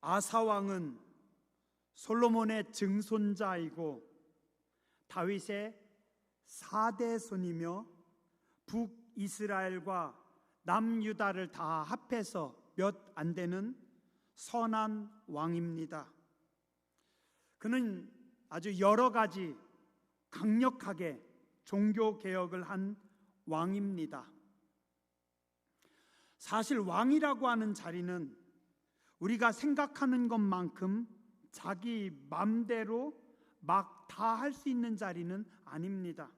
아사 왕은 솔로몬의 증손자이고 다윗의 4대 손이며 북이스라엘과 남유다를 다 합해서 몇 안 되는 선한 왕입니다. 그는 아주 여러 가지 강력하게 종교 개혁을 한 왕입니다. 사실 왕이라고 하는 자리는 우리가 생각하는 것만큼 자기 맘대로 막 다 할 수 있는 자리는 아닙니다.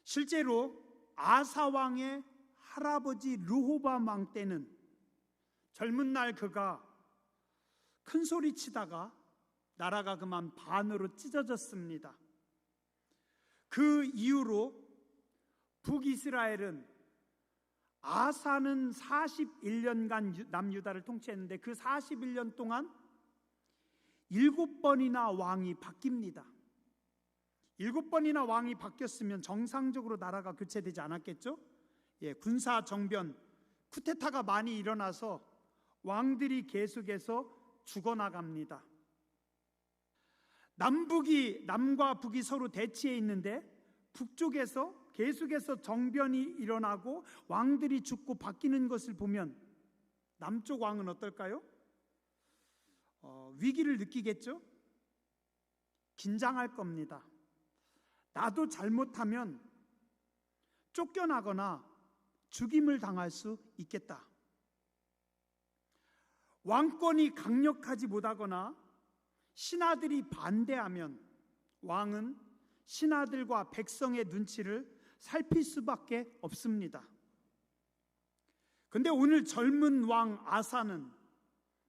실제로 아사 왕의 할아버지 르호보암 왕 때는 젊은 날 그가 큰 소리 치다가 나라가 그만 반으로 찢어졌습니다. 그 이후로 북이스라엘은 아사는 41년간 남유다를 통치했는데 그 41년 동안 7번이나 왕이 바뀝니다. 7번이나 왕이 바뀌었으면 정상적으로 나라가 교체되지 않았겠죠? 군사 정변, 쿠데타가 많이 일어나서 왕들이 계속해서 죽어나갑니다. 남과 북이 서로 대치해 있는데 북쪽에서 계속해서 정변이 일어나고 왕들이 죽고 바뀌는 것을 보면 남쪽 왕은 어떨까요? 위기를 느끼겠죠? 긴장할 겁니다. 나도 잘못하면 쫓겨나거나 죽임을 당할 수 있겠다. 왕권이 강력하지 못하거나 신하들이 반대하면 왕은 신하들과 백성의 눈치를 살필 수밖에 없습니다. 그런데 오늘 젊은 왕 아사는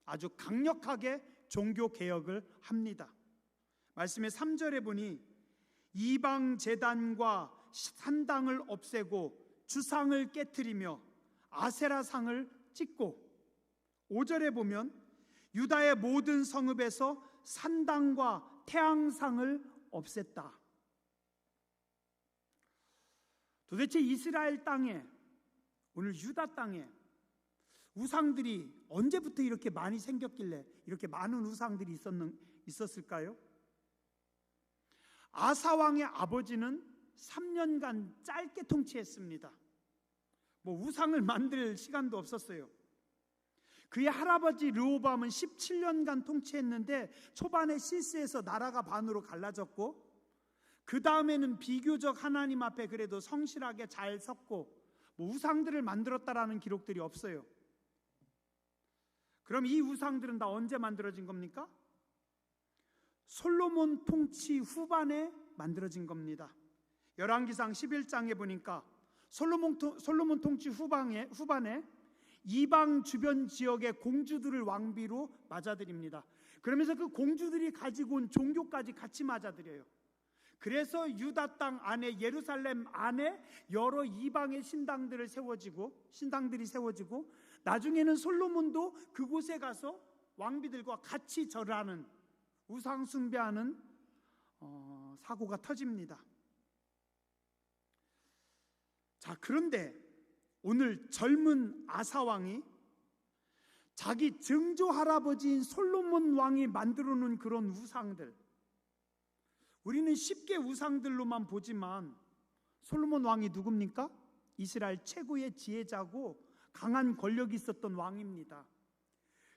아주 강력하게 종교 개혁을 합니다. 말씀의 3절에 보니 이방 제단과 산당을 없애고 주상을 깨트리며 아세라상을 찍고, 5절에 보면 유다의 모든 성읍에서 산당과 태양상을 없앴다. 도대체 이스라엘 땅에, 오늘 유다 땅에 우상들이 언제부터 이렇게 많이 생겼길래 이렇게 많은 우상들이 있었을까요? 아사 왕의 아버지는 3년간 짧게 통치했습니다. 우상을 만들 시간도 없었어요. 그의 할아버지 르호보암은 17년간 통치했는데 초반에 실수해서 나라가 반으로 갈라졌고, 그 다음에는 비교적 하나님 앞에 그래도 성실하게 잘 섰고 우상들을 만들었다라는 기록들이 없어요. 그럼 이 우상들은 다 언제 만들어진 겁니까? 솔로몬 통치 후반에 만들어진 겁니다. 열왕기상 11장에 보니까 솔로몬 통치 후반에 이방 주변 지역의 공주들을 왕비로 맞아들입니다. 그러면서 그 공주들이 가지고 온 종교까지 같이 맞아들여요. 그래서 유다 땅 안에, 예루살렘 안에 여러 이방의 신당들이 세워지고 나중에는 솔로몬도 그곳에 가서 왕비들과 같이 절하는, 우상 숭배하는 사고가 터집니다. 자, 그런데 오늘 젊은 아사 왕이 자기 증조 할아버지인 솔로몬 왕이 만들어 놓은 그런 우상들, 우리는 쉽게 우상들로만 보지만 솔로몬 왕이 누굽니까? 이스라엘 최고의 지혜자고 강한 권력이 있었던 왕입니다.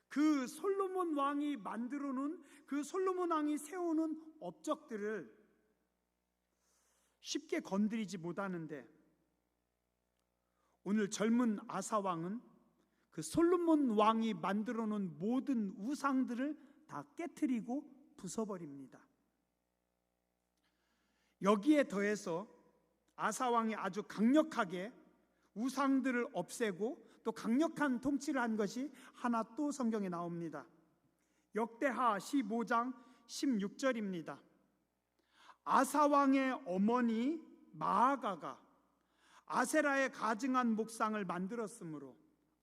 그 솔로몬 왕이 만들어 놓은, 그 솔로몬 왕이 세우는 업적들을 쉽게 건드리지 못하는데, 오늘 젊은 아사 왕은 그 솔로몬 왕이 만들어 놓은 모든 우상들을 다 깨트리고 부숴버립니다. 여기에 더해서 아사 왕이 아주 강력하게 우상들을 없애고 또 강력한 통치를 한 것이 하나 또 성경에 나옵니다. 역대하 15장 16절입니다. 아사 왕의 어머니 마아가가 아세라의 가증한 목상을 만들었으므로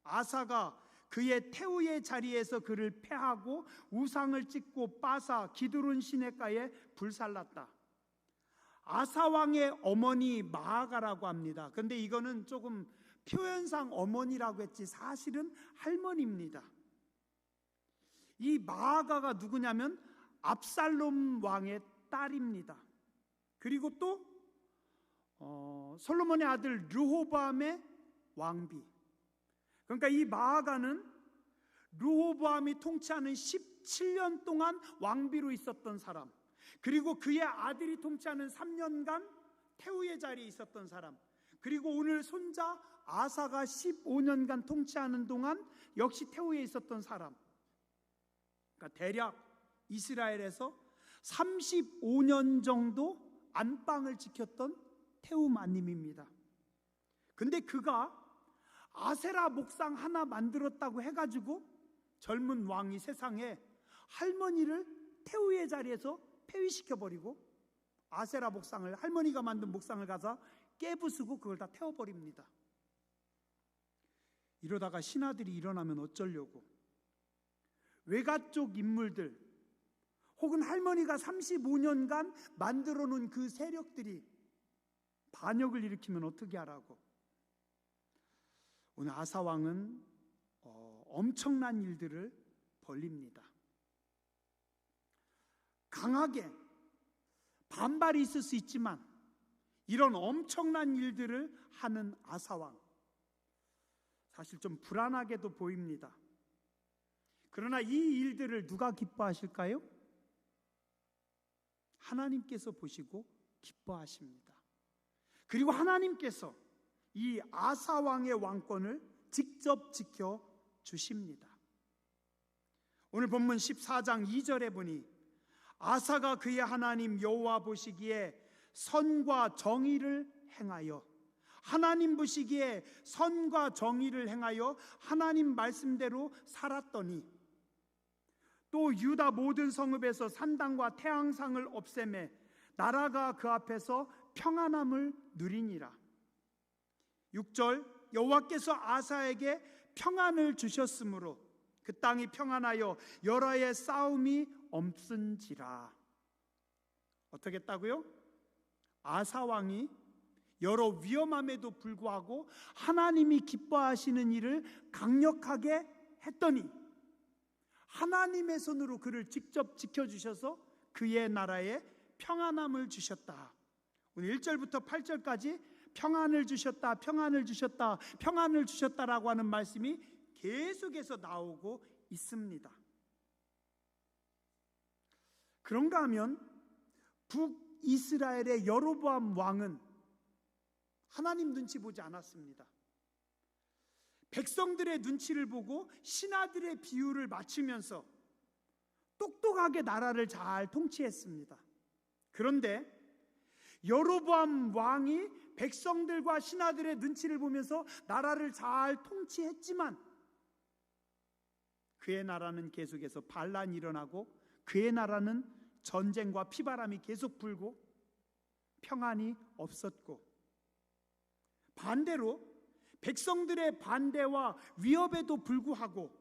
아사가 그의 태우의 자리에서 그를 패하고 우상을 찍고 빠사 기드론 시내가에 불살랐다. 아사 왕의 어머니 마아가라고 합니다. 그런데 이거는 조금 표현상 어머니라고 했지 사실은 할머니입니다. 이 마아가가 누구냐면 압살롬 왕의 딸입니다. 그리고 또 솔로몬의 아들 르호보암의 왕비. 그러니까 이 마아가는 르호보암이 통치하는 17년 동안 왕비로 있었던 사람, 그리고 그의 아들이 통치하는 3년간 태우의 자리에 있었던 사람, 그리고 오늘 손자 아사가 15년간 통치하는 동안 역시 태우에 있었던 사람. 그러니까 대략 이스라엘에서 35년 정도 안방을 지켰던 태우 마님입니다. 근데 그가 아세라 목상 하나 만들었다고 해가지고 젊은 왕이 세상에 할머니를 태우의 자리에서 폐위시켜버리고 아세라 목상을, 할머니가 만든 목상을 가서 깨부수고 그걸 다 태워버립니다. 이러다가 신하들이 일어나면 어쩌려고. 외가 쪽 인물들 혹은 할머니가 35년간 만들어 놓은 그 세력들이 반역을 일으키면 어떻게 하라고. 오늘 아사 왕은 엄청난 일들을 벌립니다. 강하게 반발이 있을 수 있지만 이런 엄청난 일들을 하는 아사 왕, 사실 좀 불안하게도 보입니다. 그러나 이 일들을 누가 기뻐하실까요? 하나님께서 보시고 기뻐하십니다. 그리고 하나님께서 이 아사 왕의 왕권을 직접 지켜주십니다. 오늘 본문 14장 2절에 보니 아사가 그의 하나님 여호와 보시기에 선과 정의를 행하여, 하나님 보시기에 선과 정의를 행하여 하나님 말씀대로 살았더니 또 유다 모든 성읍에서 산당과 태양상을 없애매 나라가 그 앞에서 평안함을 누리니라. 6절, 여호와께서 아사에게 평안을 주셨으므로 그 땅이 평안하여 여러 해의 싸움이 없은지라. 어떻게 했다고요? 아사 왕이 여러 위험함에도 불구하고 하나님이 기뻐하시는 일을 강력하게 했더니 하나님의 손으로 그를 직접 지켜주셔서 그의 나라에 평안함을 주셨다. 오늘 1절부터 8절까지 평안을 주셨다, 평안을 주셨다, 평안을 주셨다라고 하는 말씀이 계속해서 나오고 있습니다. 그런가 하면 북이스라엘의 여로보암 왕은 하나님 눈치 보지 않았습니다. 백성들의 눈치를 보고 신하들의 비유를 맞추면서 똑똑하게 나라를 잘 통치했습니다. 그런데 여로보암 왕이 백성들과 신하들의 눈치를 보면서 나라를 잘 통치했지만 그의 나라는 계속해서 반란이 일어나고 그의 나라는 전쟁과 피바람이 계속 불고 평안이 없었고, 반대로 백성들의 반대와 위협에도 불구하고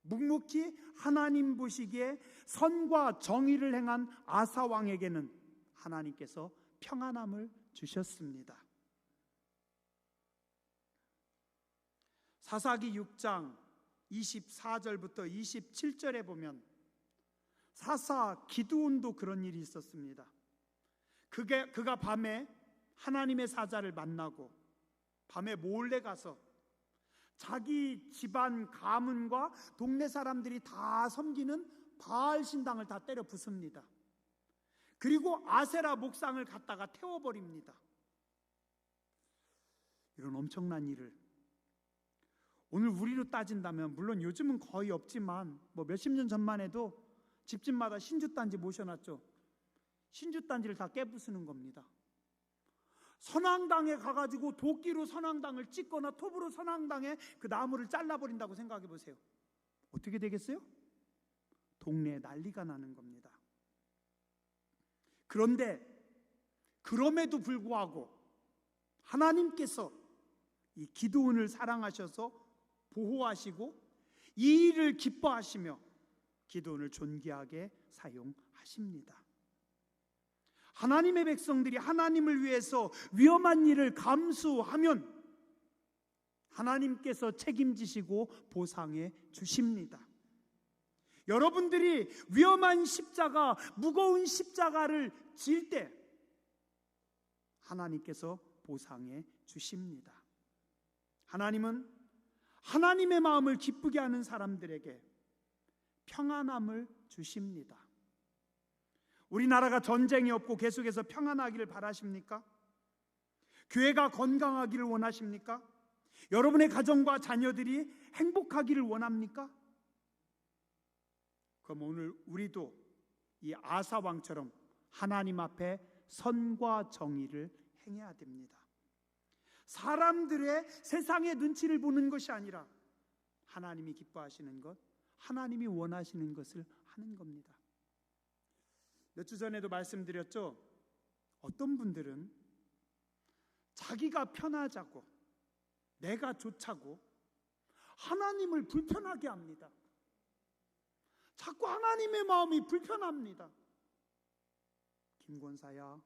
묵묵히 하나님 보시기에 선과 정의를 행한 아사 왕에게는 하나님께서 평안함을 주셨습니다. 사사기 6장 24절부터 27절에 보면 사사 기드온도 그런 일이 있었습니다. 그가 밤에 하나님의 사자를 만나고 밤에 몰래 가서 자기 집안 가문과 동네 사람들이 다 섬기는 바알 신당을 다 때려 부숩니다. 그리고 아세라 목상을 갖다가 태워버립니다. 이런 엄청난 일을 오늘 우리로 따진다면, 물론 요즘은 거의 없지만 몇십 년 전만 해도 집집마다 신주단지 모셔놨죠. 신주단지를 다 깨부수는 겁니다. 선왕당에 가가지고 도끼로 선왕당을 찍거나 톱으로 선왕당에 그 나무를 잘라버린다고 생각해 보세요. 어떻게 되겠어요? 동네에 난리가 나는 겁니다. 그런데 그럼에도 불구하고 하나님께서 이 기드온을 사랑하셔서 보호하시고 이 일을 기뻐하시며 기드온을 존귀하게 사용하십니다. 하나님의 백성들이 하나님을 위해서 위험한 일을 감수하면 하나님께서 책임지시고 보상해 주십니다. 여러분들이 위험한 십자가, 무거운 십자가를 질 때 하나님께서 보상해 주십니다. 하나님은 하나님의 마음을 기쁘게 하는 사람들에게 평안함을 주십니다. 우리나라가 전쟁이 없고 계속해서 평안하기를 바라십니까? 교회가 건강하기를 원하십니까? 여러분의 가정과 자녀들이 행복하기를 원합니까? 그럼 오늘 우리도 이 아사 왕처럼 하나님 앞에 선과 정의를 행해야 됩니다. 사람들의 세상의 눈치를 보는 것이 아니라 하나님이 기뻐하시는 것, 하나님이 원하시는 것을 하는 겁니다. 몇 주 전에도 말씀드렸죠. 어떤 분들은 자기가 편하자고, 내가 좋자고 하나님을 불편하게 합니다. 자꾸 하나님의 마음이 불편합니다. 김권사야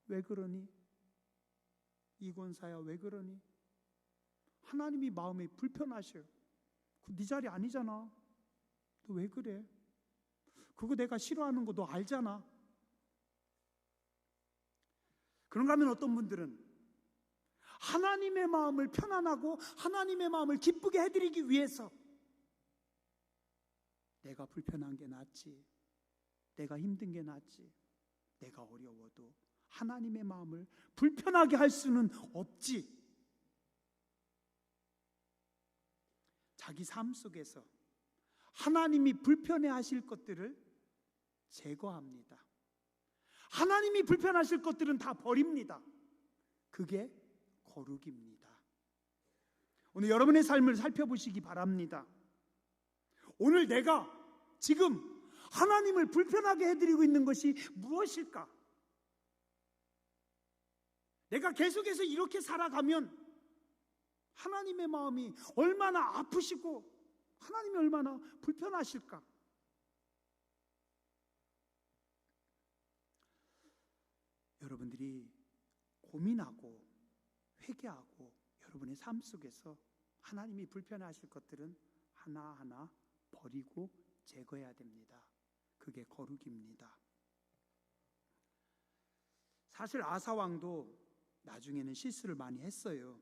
왜 그러니? 이권사야 왜 그러니? 하나님이 마음이 불편하셔요. 그 네 자리 아니잖아. 너 왜 그래? 그거 내가 싫어하는 거 너 알잖아. 그런가 하면 어떤 분들은 하나님의 마음을 편안하고 하나님의 마음을 기쁘게 해드리기 위해서 내가 불편한 게 낫지, 내가 힘든 게 낫지, 내가 어려워도 하나님의 마음을 불편하게 할 수는 없지. 자기 삶 속에서 하나님이 불편해 하실 것들을 제거합니다. 하나님이 불편하실 것들은 다 버립니다. 그게 거룩입니다. 오늘 여러분의 삶을 살펴보시기 바랍니다. 오늘 내가 지금 하나님을 불편하게 해드리고 있는 것이 무엇일까? 내가 계속해서 이렇게 살아가면 하나님의 마음이 얼마나 아프시고 하나님이 얼마나 불편하실까? 여러분들이 고민하고 회개하고 여러분의 삶 속에서 하나님이 불편해하실 것들은 하나하나 버리고 제거해야 됩니다. 그게 거룩입니다. 사실 아사왕도 나중에는 실수를 많이 했어요.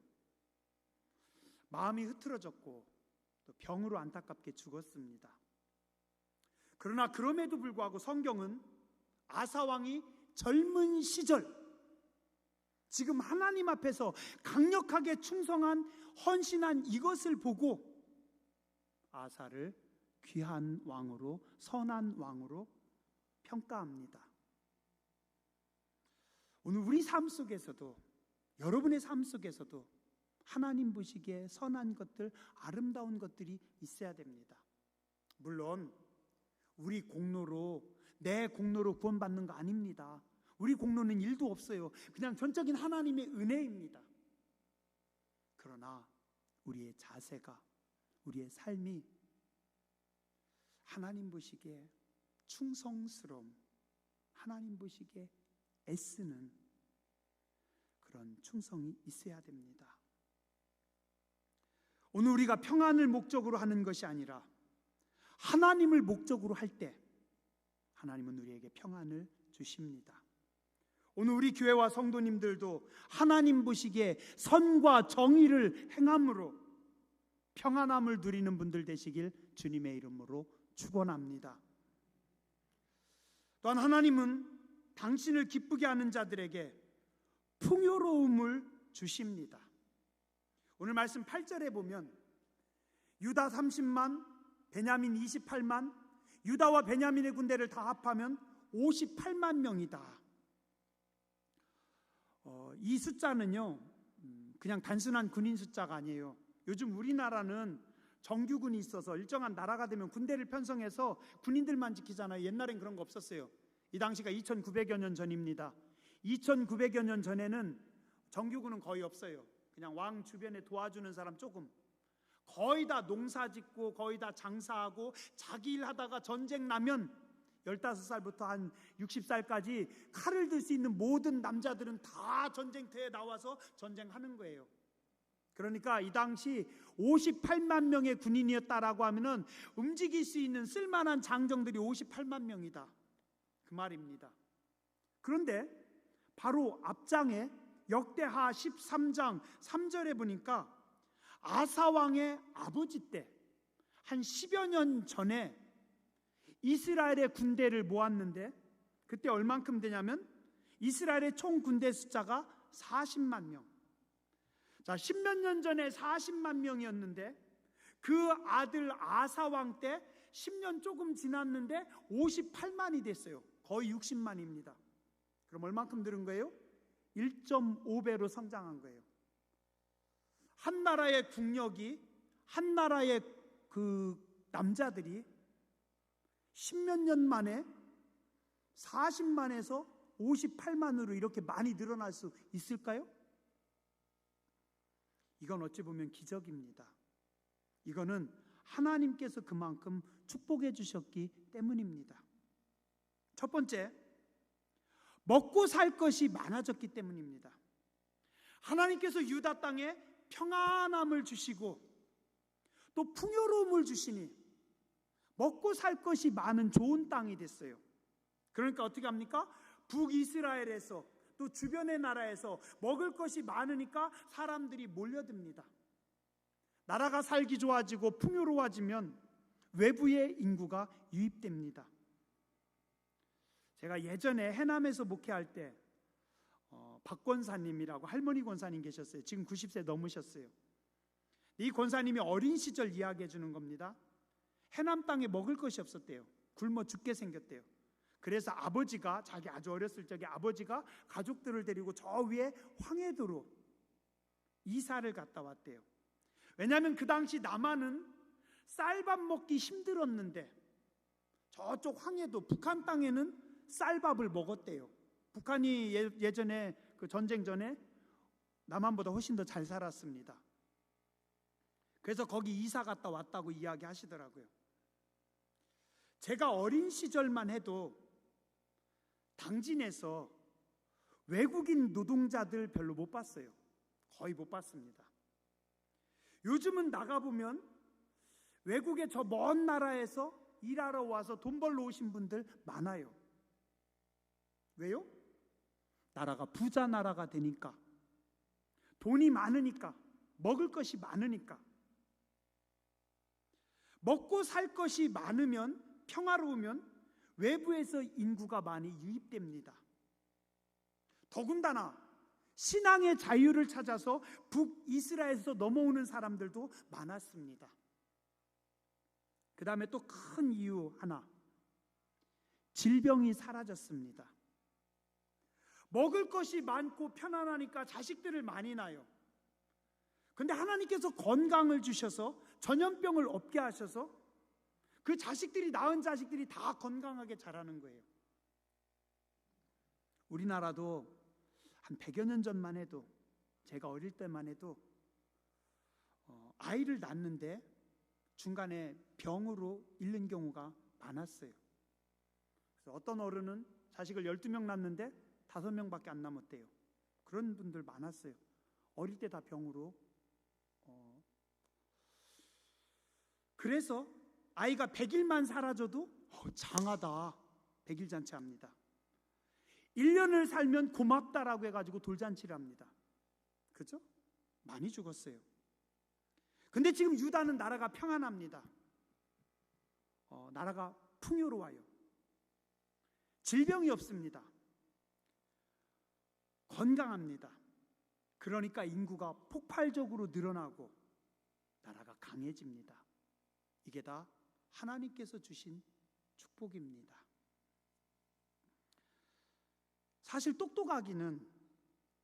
마음이 흐트러졌고 또 병으로 안타깝게 죽었습니다. 그러나 그럼에도 불구하고 성경은 아사왕이 젊은 시절 지금 하나님 앞에서 강력하게 충성한 헌신한 이것을 보고 아사를 귀한 왕으로, 선한 왕으로 평가합니다. 오늘 우리 삶 속에서도, 여러분의 삶 속에서도 하나님 보시기에 선한 것들, 아름다운 것들이 있어야 됩니다. 물론 우리 공로로, 내 공로로 구원받는 거 아닙니다. 우리 공로는 일도 없어요. 그냥 전적인 하나님의 은혜입니다. 그러나 우리의 자세가, 우리의 삶이 하나님 보시기에 충성스러움, 하나님 보시기에 애쓰는 그런 충성이 있어야 됩니다. 오늘 우리가 평안을 목적으로 하는 것이 아니라 하나님을 목적으로 할 때 하나님은 우리에게 평안을 주십니다. 오늘 우리 교회와 성도님들도 하나님 보시기에 선과 정의를 행함으로 평안함을 누리는 분들 되시길 주님의 이름으로 축원합니다. 또한 하나님은 당신을 기쁘게 하는 자들에게 풍요로움을 주십니다. 오늘 말씀 8절에 보면 유다 30만, 베냐민 28만, 유다와 베냐민의 군대를 다 합하면 58만 명이다. 이 숫자는요 그냥 단순한 군인 숫자가 아니에요. 요즘 우리나라는 정규군이 있어서 일정한 나라가 되면 군대를 편성해서 군인들만 지키잖아요. 옛날엔 그런 거 없었어요. 이 당시가 2900여 년 전입니다. 2900여 년 전에는 정규군은 거의 없어요. 그냥 왕 주변에 도와주는 사람 조금, 거의 다 농사 짓고 거의 다 장사하고 자기 일 하다가 전쟁 나면 15살부터 한 60살까지 칼을 들 수 있는 모든 남자들은 다 전쟁터에 나와서 전쟁하는 거예요. 그러니까 이 당시 58만 명의 군인이었다라고 하면은 움직일 수 있는 쓸만한 장정들이 58만 명이다, 그 말입니다. 그런데 바로 앞장에 역대하 13장 3절에 보니까 아사 왕의 아버지 때 한 10여 년 전에 이스라엘의 군대를 모았는데 그때 얼만큼 되냐면 이스라엘의 총 군대 숫자가 40만 명. 자, 10몇 년 전에 40만 명이었는데 그 아들 아사 왕 때 10년 조금 지났는데 58만이 됐어요. 거의 60만입니다. 그럼 얼만큼 늘은 거예요? 1.5배로 성장한 거예요. 한 나라의 국력이, 한 나라의 그 남자들이 10몇 년 만에 40만에서 58만으로 이렇게 많이 늘어날 수 있을까요? 이건 어찌 보면 기적입니다. 이거는 하나님께서 그만큼 축복해 주셨기 때문입니다. 첫 번째, 먹고 살 것이 많아졌기 때문입니다. 하나님께서 유다 땅에 평안함을 주시고 또 풍요로움을 주시니 먹고 살 것이 많은 좋은 땅이 됐어요. 그러니까 어떻게 합니까? 북이스라엘에서 또 주변의 나라에서 먹을 것이 많으니까 사람들이 몰려듭니다. 나라가 살기 좋아지고 풍요로워지면 외부의 인구가 유입됩니다. 제가 예전에 해남에서 목회할 때 박 권사님이라고 할머니 권사님 계셨어요. 지금 90세 넘으셨어요. 이 권사님이 어린 시절 이야기해 주는 겁니다. 해남 땅에 먹을 것이 없었대요. 굶어 죽게 생겼대요. 그래서 아버지가, 자기 아주 어렸을 적에 아버지가 가족들을 데리고 저 위에 황해도로 이사를 갔다 왔대요. 왜냐하면 그 당시 남한은 쌀밥 먹기 힘들었는데 저쪽 황해도 북한 땅에는 쌀밥을 먹었대요. 북한이 예전에 그 전쟁 전에 남한보다 훨씬 더 잘 살았습니다. 그래서 거기 이사 갔다 왔다고 이야기하시더라고요. 제가 어린 시절만 해도 당진에서 외국인 노동자들 별로 못 봤어요. 거의 못 봤습니다. 요즘은 나가보면 외국의 저 먼 나라에서 일하러 와서 돈 벌러 오신 분들 많아요. 왜요? 나라가 부자 나라가 되니까, 돈이 많으니까, 먹을 것이 많으니까. 먹고 살 것이 많으면, 평화로우면 외부에서 인구가 많이 유입됩니다. 더군다나 신앙의 자유를 찾아서 북이스라엘에서 넘어오는 사람들도 많았습니다. 그 다음에 또 큰 이유 하나, 질병이 사라졌습니다. 먹을 것이 많고 편안하니까 자식들을 많이 낳아요. 근데 하나님께서 건강을 주셔서 전염병을 없게 하셔서 그 자식들이, 낳은 자식들이 다 건강하게 자라는 거예요. 우리나라도 한 100여 년 전만 해도, 제가 어릴 때만 해도 아이를 낳는데 중간에 병으로 잃는 경우가 많았어요. 그래서 어떤 어른은 자식을 12명 낳는데 5명밖에 안 남았대요. 그런 분들 많았어요. 어릴 때 다 병으로. 그래서 아이가 100일만 살아줘도 장하다, 100일 잔치합니다. 1년을 살면 고맙다라고 해가지고 돌잔치를 합니다. 그죠? 많이 죽었어요. 근데 지금 유다는 나라가 평안합니다. 나라가 풍요로워요. 질병이 없습니다. 건강합니다. 그러니까 인구가 폭발적으로 늘어나고 나라가 강해집니다. 이게 다 하나님께서 주신 축복입니다. 사실 똑똑하기는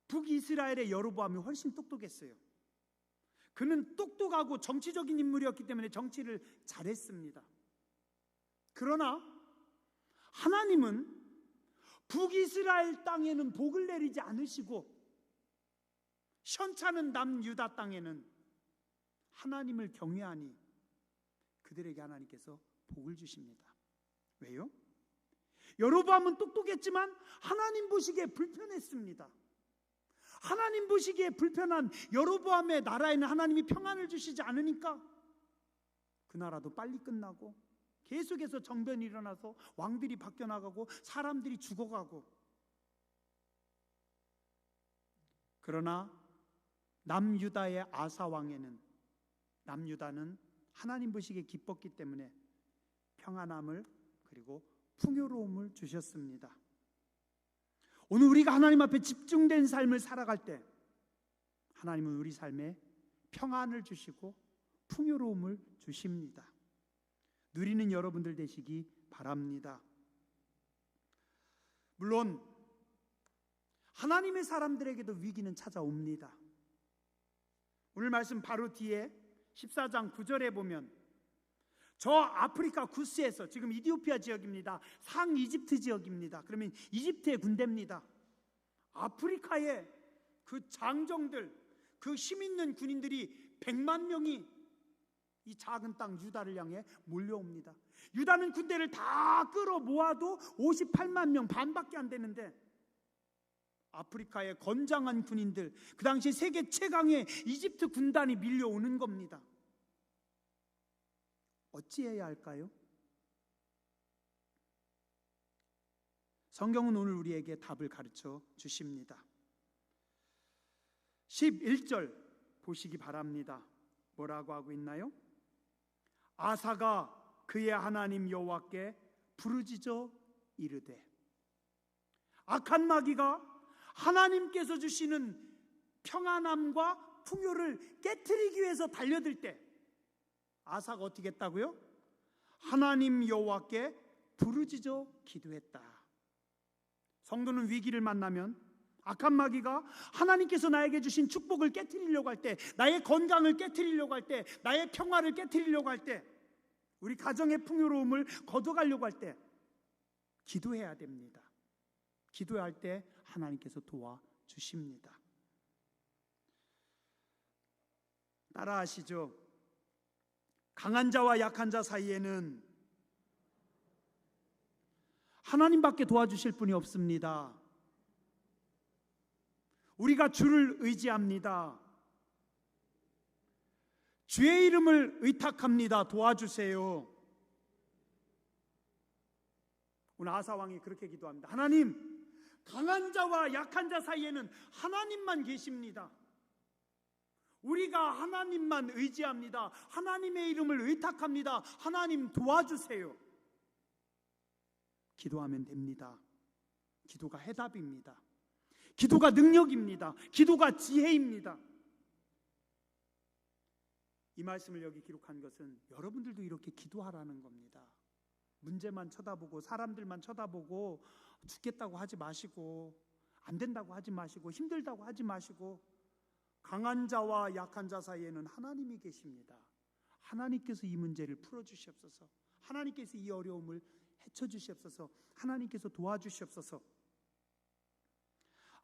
북이스라엘의 여로보암이 훨씬 똑똑했어요. 그는 똑똑하고 정치적인 인물이었기 때문에 정치를 잘했습니다. 그러나 하나님은 북이스라엘 땅에는 복을 내리지 않으시고 현찮은 남유다 땅에는 하나님을 경외하니 그들에게 하나님께서 복을 주십니다. 왜요? 여로보암은 똑똑했지만 하나님 보시기에 불편했습니다. 하나님 보시기에 불편한 여로보암의 나라에는 하나님이 평안을 주시지 않으니까 그 나라도 빨리 끝나고 계속해서 정변이 일어나서 왕들이 바뀌어나가고 사람들이 죽어가고. 그러나 남유다의 아사 왕에는, 남유다는 하나님 보시기에 기뻤기 때문에 평안함을 그리고 풍요로움을 주셨습니다. 오늘 우리가 하나님 앞에 집중된 삶을 살아갈 때 하나님은 우리 삶에 평안을 주시고 풍요로움을 주십니다. 누리는 여러분들 되시기 바랍니다. 물론 하나님의 사람들에게도 위기는 찾아옵니다. 오늘 말씀 바로 뒤에 14장 9절에 보면 저 아프리카 구스에서, 지금 이디오피아 지역입니다. 상이집트 지역입니다. 그러면 이집트의 군대입니다. 아프리카의 그 장정들, 그 힘 있는 군인들이 100만 명이 이 작은 땅 유다를 향해 몰려옵니다. 유다는 군대를 다 끌어 모아도 58만 명, 반밖에 안 되는데 아프리카의 건장한 군인들, 그 당시 세계 최강의 이집트 군단이 밀려오는 겁니다. 어찌해야 할까요? 성경은 오늘 우리에게 답을 가르쳐 주십니다. 11절 보시기 바랍니다. 뭐라고 하고 있나요? 아사가 그의 하나님 여호와께 부르짖어 이르되, 악한 마귀가 하나님께서 주시는 평안함과 풍요를 깨트리기 위해서 달려들 때 아사가 어떻게 했다고요? 하나님 여호와께 부르짖어 기도했다. 성도는 위기를 만나면 악한 마귀가 하나님께서 나에게 주신 축복을 깨트리려고 할 때, 나의 건강을 깨트리려고 할 때, 나의 평화를 깨트리려고 할 때, 우리 가정의 풍요로움을 거둬가려고 할 때 기도해야 됩니다. 기도할 때 하나님께서 도와주십니다. 따라하시죠. 강한 자와 약한 자 사이에는 하나님밖에 도와주실 분이 없습니다. 우리가 주를 의지합니다. 주의 이름을 의탁합니다. 도와주세요. 오늘 아사 왕이 그렇게 기도합니다. 하나님, 강한 자와 약한 자 사이에는 하나님만 계십니다. 우리가 하나님만 의지합니다. 하나님의 이름을 의탁합니다. 하나님 도와주세요. 기도하면 됩니다. 기도가 해답입니다. 기도가 능력입니다. 기도가 지혜입니다. 이 말씀을 여기 기록한 것은 여러분들도 이렇게 기도하라는 겁니다. 문제만 쳐다보고 사람들만 쳐다보고 죽겠다고 하지 마시고, 안 된다고 하지 마시고, 힘들다고 하지 마시고, 강한 자와 약한 자 사이에는 하나님이 계십니다. 하나님께서 이 문제를 풀어주시옵소서. 하나님께서 이 어려움을 헤쳐주시옵소서. 하나님께서 도와주시옵소서.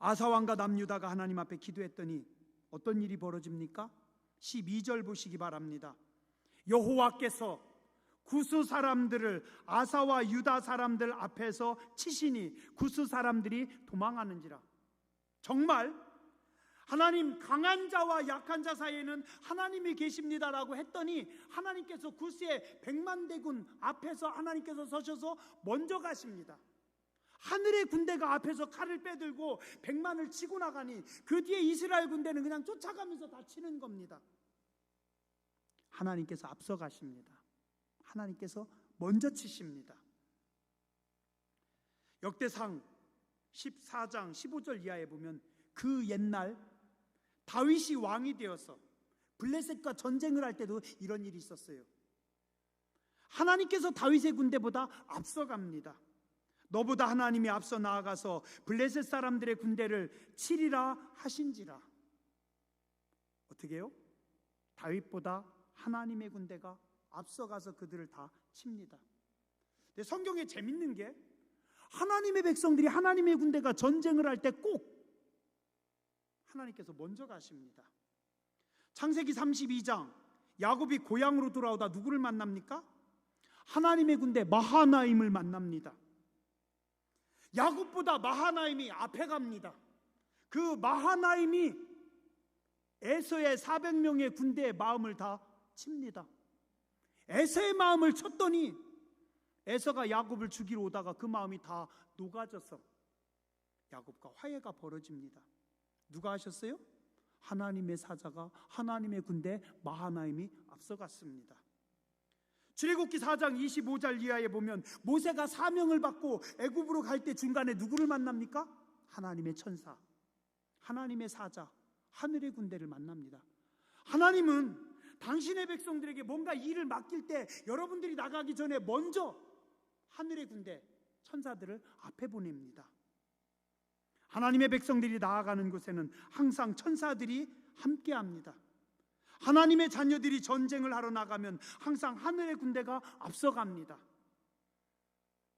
아사왕과 남유다가 하나님 앞에 기도했더니 어떤 일이 벌어집니까? 12절 보시기 바랍니다. 여호와께서 구스 사람들을 아사와 유다 사람들 앞에서 치시니 구스 사람들이 도망하는지라. 정말 하나님, 강한 자와 약한 자 사이에는 하나님이 계십니다라고 했더니 하나님께서 구스의 100만 대군 앞에서 하나님께서 서셔서 먼저 가십니다. 하늘의 군대가 앞에서 칼을 빼들고 100만을 치고 나가니 그 뒤에 이스라엘 군대는 그냥 쫓아가면서 다 치는 겁니다. 하나님께서 앞서 가십니다. 하나님께서 먼저 치십니다. 역대상 14장 15절 이하에 보면 그 옛날 다윗이 왕이 되어서 블레셋과 전쟁을 할 때도 이런 일이 있었어요. 하나님께서 다윗의 군대보다 앞서갑니다. 너보다 하나님이 앞서 나아가서 블레셋 사람들의 군대를 치리라 하신지라. 어떻게 해요? 다윗보다 하나님의 군대가 앞서가서 그들을 다 칩니다. 근데 성경에 재밌는 게 하나님의 백성들이, 하나님의 군대가 전쟁을 할 때 꼭 하나님께서 먼저 가십니다. 창세기 32장 야곱이 고향으로 돌아오다 누구를 만납니까? 하나님의 군대 마하나임을 만납니다. 야곱보다 마하나임이 앞에 갑니다. 그 마하나임이 에서의 400명의 군대의 마음을 다 칩니다. 에서의 마음을 쳤더니 에서가 야곱을 죽이러 오다가 그 마음이 다 녹아져서 야곱과 화해가 벌어집니다. 누가 하셨어요? 하나님의 사자가 하나님의 군대 마하나임이 앞서갔습니다. 출애굽기 4장 25절 이하에 보면 모세가 사명을 받고 애굽으로 갈 때 중간에 누구를 만납니까? 하나님의 천사, 하나님의 사자, 하늘의 군대를 만납니다. 하나님은 당신의 백성들에게 뭔가 일을 맡길 때 여러분들이 나가기 전에 먼저 하늘의 군대, 천사들을 앞에 보냅니다. 하나님의 백성들이 나아가는 곳에는 항상 천사들이 함께합니다. 하나님의 자녀들이 전쟁을 하러 나가면 항상 하늘의 군대가 앞서갑니다.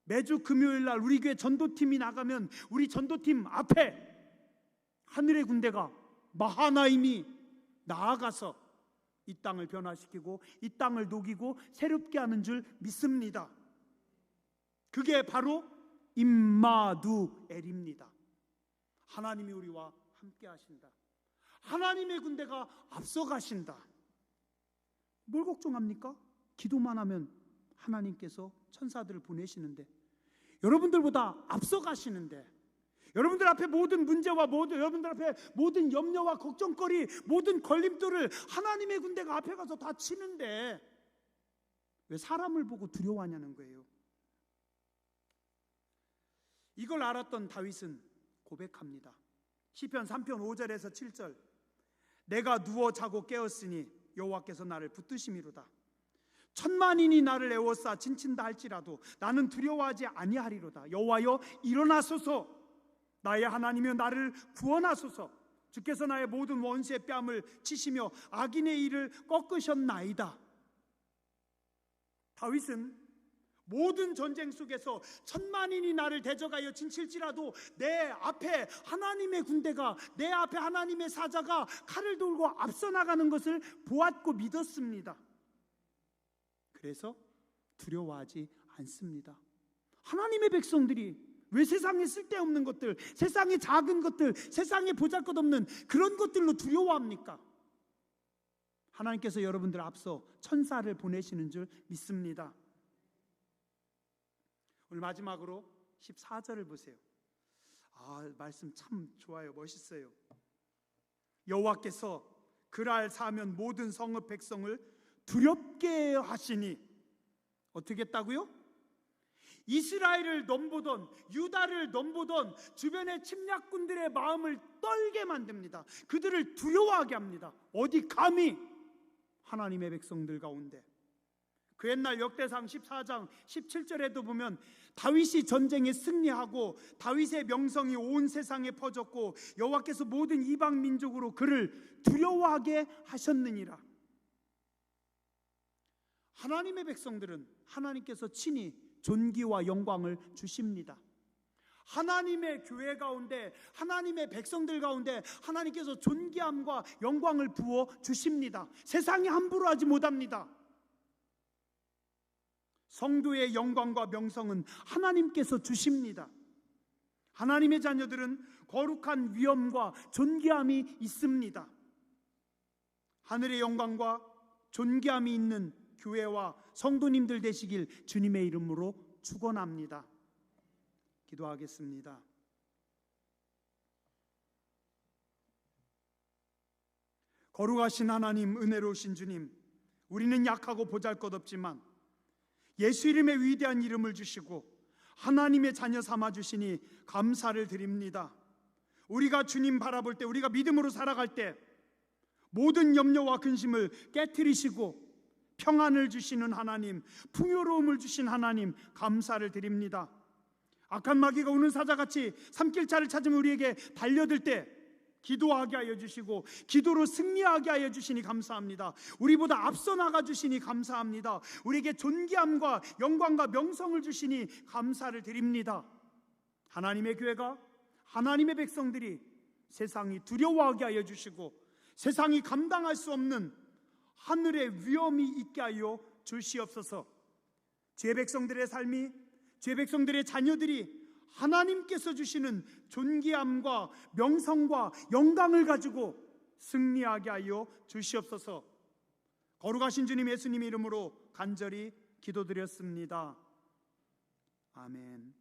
매주 금요일 날 우리 교회 전도팀이 나가면 우리 전도팀 앞에 하늘의 군대가 마하나임이 나아가서 이 땅을 변화시키고 이 땅을 녹이고 새롭게 하는 줄 믿습니다. 그게 바로 임마누엘입니다. 하나님이 우리와 함께 하신다. 하나님의 군대가 앞서가신다. 뭘 걱정합니까? 기도만 하면 하나님께서 천사들을 보내시는데, 여러분들보다 앞서가시는데, 여러분들 앞에 모든 문제와 여러분들 앞에 모든 염려와 걱정거리, 모든 걸림돌을 하나님의 군대가 앞에 가서 다 치는데 왜 사람을 보고 두려워하냐는 거예요. 이걸 알았던 다윗은 고백합니다. 시편 3편 5절에서 7절. 내가 누워 자고 깨었으니 여호와께서 나를 붙드심이로다. 천만인이 나를 애워싸 진친다 할지라도 나는 두려워하지 아니하리로다. 여호와여 일어나소서. 나의 하나님이여 나를 구원하소서. 주께서 나의 모든 원수의 뺨을 치시며 악인의 일을 꺾으셨나이다. 다윗은 모든 전쟁 속에서 천만인이 나를 대적하여 진칠지라도 내 앞에 하나님의 군대가, 내 앞에 하나님의 사자가 칼을 들고 앞서 나가는 것을 보았고 믿었습니다. 그래서 두려워하지 않습니다. 하나님의 백성들이 왜 세상에 쓸데없는 것들, 세상에 작은 것들, 세상에 보잘것없는 그런 것들로 두려워합니까? 하나님께서 여러분들 앞서 천사를 보내시는 줄 믿습니다. 오늘 마지막으로 14절을 보세요. 말씀 참 좋아요. 멋있어요. 여호와께서 그랄 사면 모든 성읍 백성을 두렵게 하시니 어떻게 했다고요? 이스라엘을 넘보던, 유다를 넘보던 주변의 침략군들의 마음을 떨게 만듭니다. 그들을 두려워하게 합니다. 어디 감히 하나님의 백성들 가운데. 그 옛날 역대상 14장 17절에도 보면 다윗이 전쟁에 승리하고 다윗의 명성이 온 세상에 퍼졌고 여호와께서 모든 이방 민족으로 그를 두려워하게 하셨느니라. 하나님의 백성들은 하나님께서 친히 존귀와 영광을 주십니다. 하나님의 교회 가운데, 하나님의 백성들 가운데 하나님께서 존귀함과 영광을 부어 주십니다. 세상이 함부로 하지 못합니다. 성도의 영광과 명성은 하나님께서 주십니다. 하나님의 자녀들은 거룩한 위엄과 존귀함이 있습니다. 하늘의 영광과 존귀함이 있는 교회와 성도님들 되시길 주님의 이름으로 축원합니다. 기도하겠습니다. 거룩하신 하나님, 은혜로우신 주님, 우리는 약하고 보잘것없지만 예수 이름의 위대한 이름을 주시고 하나님의 자녀 삼아 주시니 감사를 드립니다. 우리가 주님 바라볼 때, 우리가 믿음으로 살아갈 때 모든 염려와 근심을 깨트리시고 평안을 주시는 하나님, 풍요로움을 주신 하나님, 감사를 드립니다. 악한 마귀가 우는 사자같이 삼킬자를 찾으면 우리에게 달려들 때 기도하게 하여 주시고 기도로 승리하게 하여 주시니 감사합니다. 우리보다 앞서 나가 주시니 감사합니다. 우리에게 존귀함과 영광과 명성을 주시니 감사를 드립니다. 하나님의 교회가, 하나님의 백성들이 세상이 두려워하게 하여 주시고 세상이 감당할 수 없는 하늘의 위엄이 있게 하여 주시옵소서. 죄 백성들의 삶이, 죄 백성들의 자녀들이 하나님께서 주시는 존귀함과 명성과 영광을 가지고 승리하게 하여 주시옵소서. 거룩하신 주님 예수님 이름으로 간절히 기도드렸습니다. 아멘.